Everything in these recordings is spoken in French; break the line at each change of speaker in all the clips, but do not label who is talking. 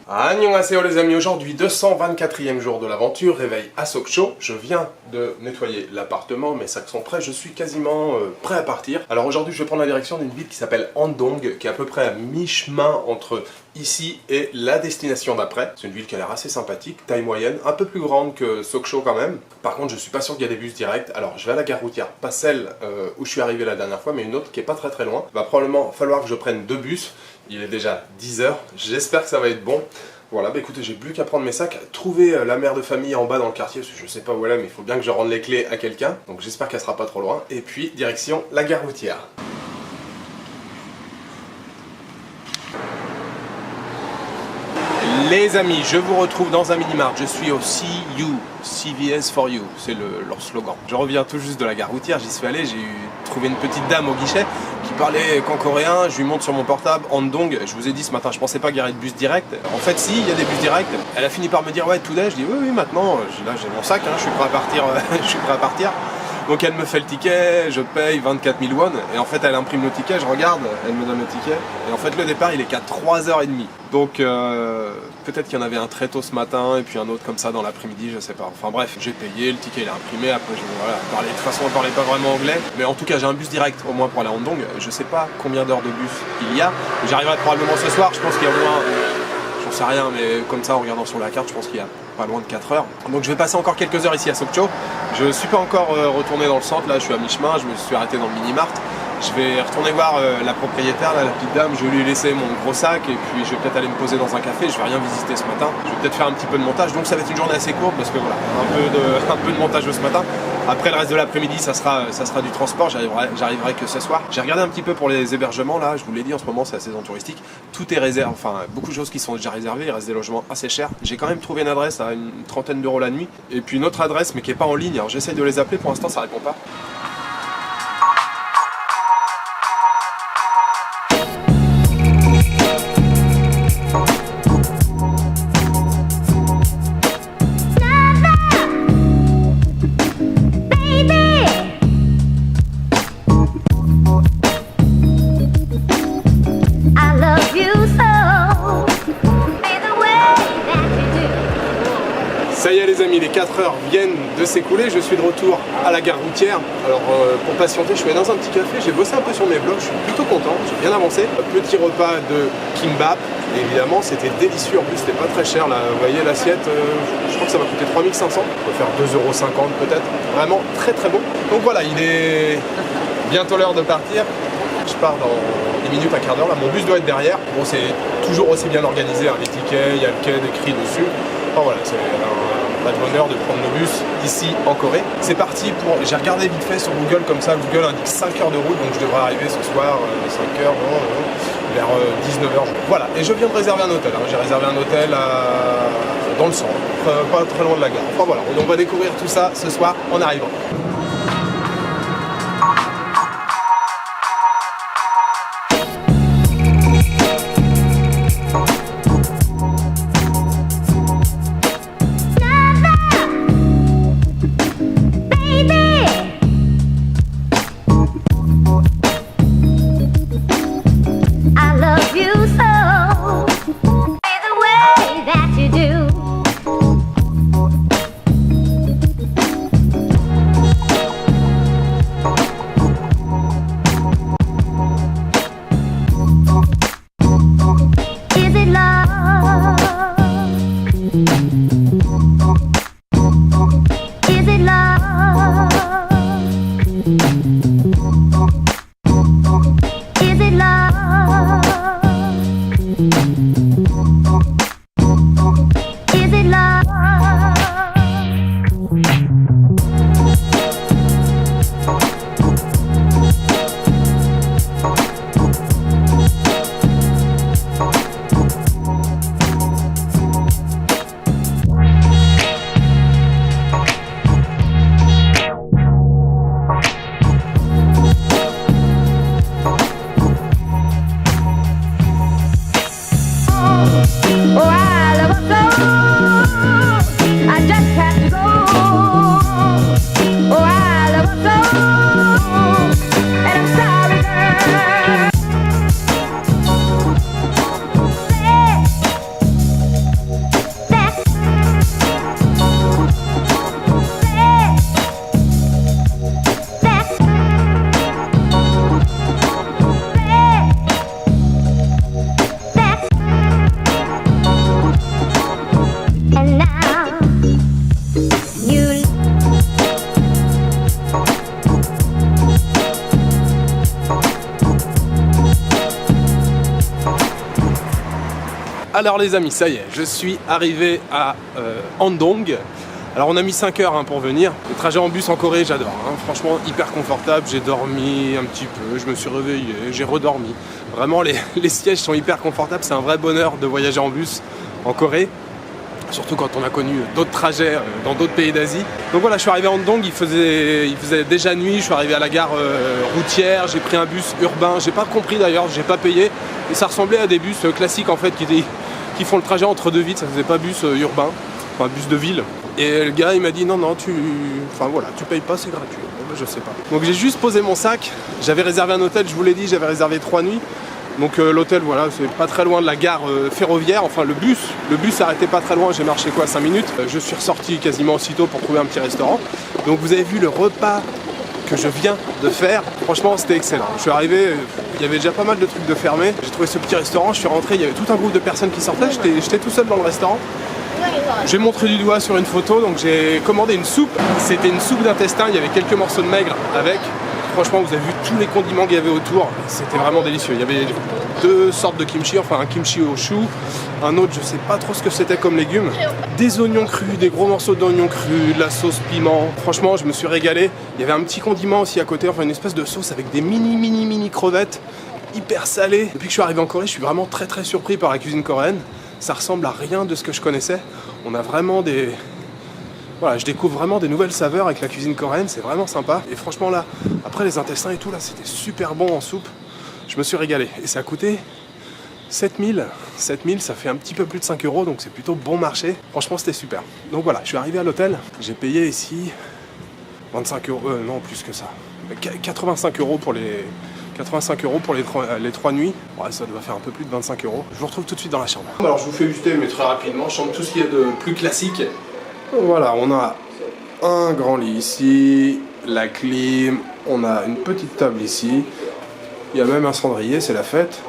Annyeonghaseyo les amis, aujourd'hui 224e jour de l'aventure, réveil à Sokcho. Je viens de nettoyer l'appartement, mes sacs sont prêts, je suis quasiment prêt à partir. Alors aujourd'hui je vais prendre la direction d'une ville qui s'appelle Andong, qui est à peu près à mi-chemin entre ici et la destination d'après. C'est une ville qui a l'air assez sympathique, taille moyenne, un peu plus grande que Sokcho quand même. Par contre je suis pas sûr qu'il y a des bus directs, alors je vais à la gare routière, pas celle où je suis arrivé la dernière fois, mais une autre qui est pas très loin. Il va probablement falloir que je prenne deux bus. Il est déjà 10 h, j'espère que ça va être bon. Voilà, bah écoutez, j'ai plus qu'à prendre mes sacs, trouver la mère de famille en bas dans le quartier, parce que je sais pas où elle est, mais il faut bien que je rende les clés à quelqu'un. Donc j'espère qu'elle sera pas trop loin. Et puis, direction la gare routière. Les amis, je vous retrouve dans un mini-mart, je suis au CU, CVS for You, c'est leur slogan. Je reviens tout juste de la gare routière, j'y suis allé, j'ai trouvé une petite dame au guichet qui parlait qu'en coréen, je lui montre sur mon portable, Andong, je vous ai dit ce matin, je pensais pas qu'il y aurait de bus direct. En fait si, il y a des bus directs, elle a fini par me dire ouais today, je dis oui maintenant, là j'ai mon sac, je suis prêt à partir, je suis prêt à partir. Donc elle me fait le ticket, je paye 24 000 won, et en fait elle imprime le ticket, je regarde, elle me donne le ticket, et en fait le départ il est qu'à 3 h 30. Donc peut-être qu'il y en avait un très tôt ce matin, et puis un autre comme ça dans l'après-midi, je sais pas. Enfin bref, j'ai payé, le ticket il est imprimé, après de toute façon on parlait pas vraiment anglais, mais en tout cas j'ai un bus direct au moins pour aller à Andong, je sais pas combien d'heures de bus il y a, j'arriverai probablement ce soir, je pense qu'il y a au moins... J'en sais rien, mais comme ça en regardant sur la carte, je pense qu'il y a pas loin de 4 heures. Donc je vais passer encore quelques heures ici à Sokcho. Je suis pas encore retourné dans le centre, là je suis à mi-chemin, je me suis arrêté dans le mini-mart. Je vais retourner voir la propriétaire, là, la petite dame, je vais lui laisser mon gros sac et puis je vais peut-être aller me poser dans un café, je vais rien visiter ce matin. Je vais peut-être faire un petit peu de montage, donc ça va être une journée assez courte parce que voilà, un peu de montage ce matin. Après le reste de l'après-midi, ça sera du transport, j'arriverai que ce soir. J'ai regardé un petit peu pour les hébergements, là, je vous l'ai dit, en ce moment c'est la saison touristique. Tout est réservé, enfin beaucoup de choses qui sont déjà réservées, il reste des logements assez chers. J'ai quand même trouvé une adresse à une trentaine d'euros la nuit, et puis une autre adresse mais qui est pas en ligne, alors j'essaye de les appeler, pour l'instant ça répond pas. Ça y est les amis, les 4 heures viennent de s'écouler, je suis de retour à la gare routière. Alors pour patienter, je suis allé dans un petit café, j'ai bossé un peu sur mes vlogs, je suis plutôt content, j'ai bien avancé. Petit repas de kimbap, évidemment c'était délicieux, en plus c'était pas très cher, là, vous voyez l'assiette, je crois que ça m'a coûté 3500, on peut faire 2,50 € peut-être, vraiment très bon. Donc voilà, il est bientôt l'heure de partir. Je pars dans 10 minutes, un quart d'heure, là mon bus doit être derrière. Bon c'est toujours aussi bien organisé, les tickets, il y a le quai écrit dessus. Enfin voilà, c'est pas de bonheur de prendre le bus ici en Corée. C'est parti pour... J'ai regardé vite fait sur Google comme ça, Google indique 5 heures de route, donc je devrais arriver ce soir 5 heures, vers 19 h. Voilà, et je viens de réserver un hôtel, j'ai réservé un hôtel dans le centre, pas très loin de la gare. Enfin voilà, on va découvrir tout ça ce soir en arrivant. Alors les amis, ça y est, je suis arrivé à Andong. Alors on a mis 5 heures pour venir. Le trajet en bus en Corée, j'adore. Franchement, hyper confortable. J'ai dormi un petit peu, je me suis réveillé, j'ai redormi. Vraiment, les sièges sont hyper confortables. C'est un vrai bonheur de voyager en bus en Corée. Surtout quand on a connu d'autres trajets dans d'autres pays d'Asie. Donc voilà, je suis arrivé à Andong, il faisait déjà nuit, je suis arrivé à la gare routière, j'ai pris un bus urbain, j'ai pas compris d'ailleurs, j'ai pas payé. Et ça ressemblait à des bus classiques en fait qui font le trajet entre deux villes, ça faisait pas bus urbain, enfin bus de ville. Et le gars il m'a dit non, tu payes pas, c'est gratuit. Bon, je sais pas. Donc j'ai juste posé mon sac, j'avais réservé un hôtel, je vous l'ai dit, j'avais réservé 3 nuits. Donc l'hôtel, voilà, c'est pas très loin de la gare ferroviaire, enfin le bus s'arrêtait pas très loin, j'ai marché 5 minutes. Je suis ressorti quasiment aussitôt pour trouver un petit restaurant. Donc vous avez vu le repas que je viens de faire, franchement c'était excellent. Je suis arrivé, il y avait déjà pas mal de trucs de fermés, j'ai trouvé ce petit restaurant, je suis rentré, il y avait tout un groupe de personnes qui sortaient, j'étais tout seul dans le restaurant. J'ai montré du doigt sur une photo, donc j'ai commandé une soupe, c'était une soupe d'intestin, il y avait quelques morceaux de maigre avec. Franchement, vous avez vu tous les condiments qu'il y avait autour, c'était vraiment délicieux. Il y avait 2 sortes de kimchi, enfin un kimchi au chou, un autre, je sais pas trop ce que c'était comme légumes. Des oignons crus, des gros morceaux d'oignons crus, de la sauce piment. Franchement, je me suis régalé. Il y avait un petit condiment aussi à côté, enfin une espèce de sauce avec des mini crevettes, hyper salées. Depuis que je suis arrivé en Corée, je suis vraiment très surpris par la cuisine coréenne. Ça ressemble à rien de ce que je connaissais. On a vraiment des... Voilà, je découvre vraiment des nouvelles saveurs avec la cuisine coréenne, c'est vraiment sympa. Et franchement là, après les intestins et tout, là, c'était super bon en soupe. Je me suis régalé. Et ça a coûté 7000. 7000, ça fait un petit peu plus de 5 €, donc c'est plutôt bon marché. Franchement, c'était super. Donc voilà, je suis arrivé à l'hôtel. J'ai payé ici 25 €, non, plus que ça. 85 € pour les... 85 € pour les 3 nuits. Ouais, ça doit faire un peu plus de 25 €. Je vous retrouve tout de suite dans la chambre. Alors je vous fais visiter, mais très rapidement, chambre, tout ce qu'il y a de plus classique. Voilà, on a un grand lit ici, la clim, on a une petite table ici, il y a même un cendrier, c'est la fête.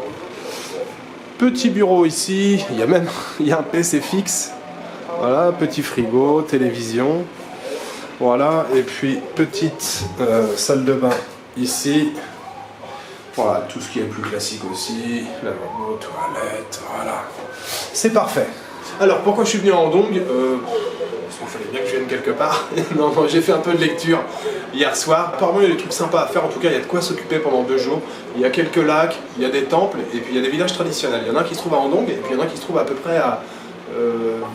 Petit bureau ici, il y a un PC fixe, voilà, petit frigo, télévision, voilà, et puis petite salle de bain ici, voilà, tout ce qui est plus classique aussi, lavabo, toilette, voilà, c'est parfait. Alors pourquoi je suis venu à Andong parce qu'il fallait bien que je vienne quelque part. Non, j'ai fait un peu de lecture hier soir. Apparemment, il y a des trucs sympas à faire. En tout cas, il y a de quoi s'occuper pendant 2 jours. Il y a quelques lacs, il y a des temples, et puis il y a des villages traditionnels. Il y en a un qui se trouve à Andong, et puis il y en a un qui se trouve à peu près à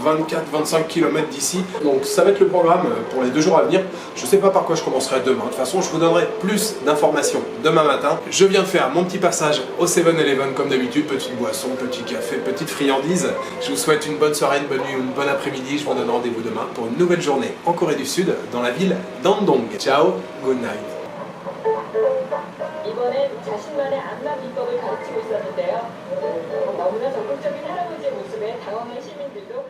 24-25 km d'ici. Donc ça va être le programme pour les 2 jours à venir. Je ne sais pas par quoi je commencerai demain. De toute façon, je vous donnerai plus d'informations demain matin. Je viens de faire mon petit passage au 7-Eleven comme d'habitude. Petite boisson, petit café, petite friandise. Je vous souhaite une bonne soirée, une bonne nuit, une bonne après-midi. Je vous donne rendez-vous demain pour une nouvelle journée en Corée du Sud, dans la ville d'Andong. Ciao, good night.
이번엔 자신만의 안마 비법을 가르치고 있었는데요. 너무나 적극적인 할아버지의 모습에 당황한 시민들도